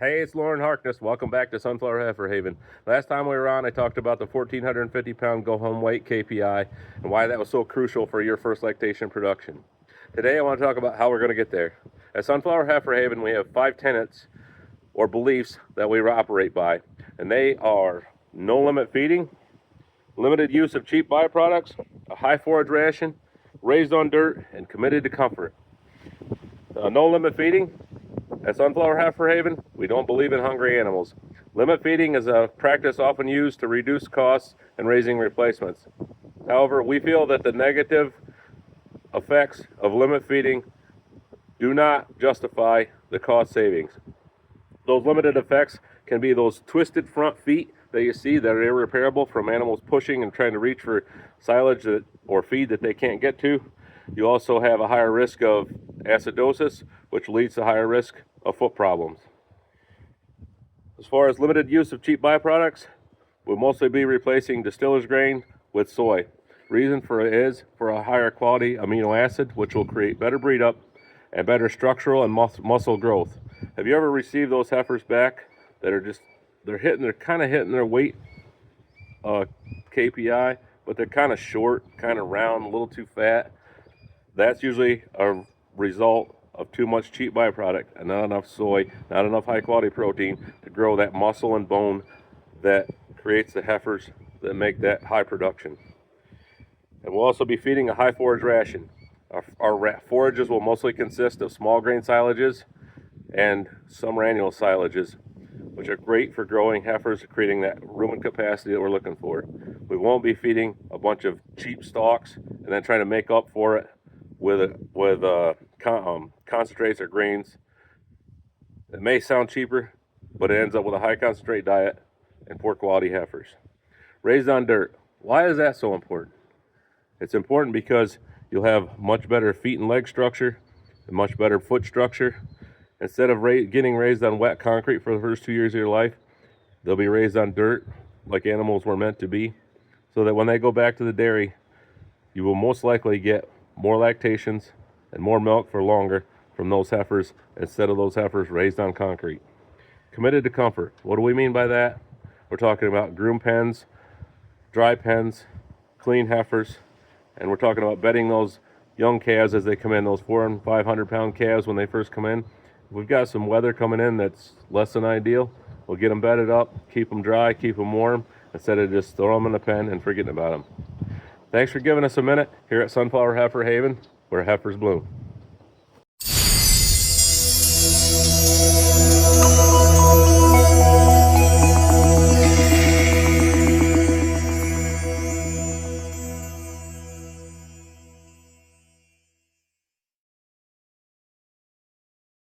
Hey, it's Lauren Harkness. Welcome back to Sunflower Heifer Haven. Last time we were on, I talked about the 1,450 pound go home weight KPI and why that was so crucial for your first lactation production. Today I want to talk about how we're going to get there. At Sunflower Heifer Haven, we have 5 tenets or beliefs that we operate by, and they are no limit feeding, limited use of cheap byproducts, a high forage ration, raised on dirt, and committed to comfort. No limit feeding. At Sunflower Heifer Haven, we don't believe in hungry animals. Limit feeding is a practice often used to reduce costs and raising replacements. However, we feel that the negative effects of limit feeding do not justify the cost savings. Those limited effects can be those twisted front feet that you see that are irreparable from animals pushing and trying to reach for silage or feed that they can't get to. You also have a higher risk of acidosis, which leads to higher risk of foot problems. As far as limited use of cheap byproducts, we'll mostly be replacing distiller's grain with soy. Reason for it is for a higher quality amino acid, which will create better breed up and better structural and muscle growth. Have you ever received those heifers back that are they're kind of hitting their weight KPI, but they're kind of short, kind of round, a little too fat? That's usually a result of too much cheap byproduct and not enough soy, not enough high quality protein to grow that muscle and bone that creates the heifers that make that high production. And we'll also be feeding a high forage ration. Our forages will mostly consist of small grain silages and some granule silages, which are great for growing heifers, creating that rumen capacity that we're looking for. We won't be feeding a bunch of cheap stalks and then trying to make up for it with concentrates or grains. It may sound cheaper, but it ends up with a high concentrate diet and poor quality heifers. Raised on dirt. Why is that so important? It's important because you'll have much better feet and leg structure and much better foot structure. Instead of getting raised on wet concrete for the first 2 years of your life, they'll be raised on dirt like animals were meant to be, so that when they go back to the dairy, you will most likely get more lactations and more milk for longer from those heifers instead of those heifers raised on concrete. Committed to comfort. What do we mean by that? We're talking about groom pens, dry pens, clean heifers, and we're talking about bedding those young calves as they come in, those 400 and 500 pound calves when they first come in. If we've got some weather coming in that's less than ideal, we'll get them bedded up, keep them dry, keep them warm, instead of just throw them in the pen and forgetting about them. Thanks for giving us a minute here at Sunflower Heifer Haven, where heifers bloom.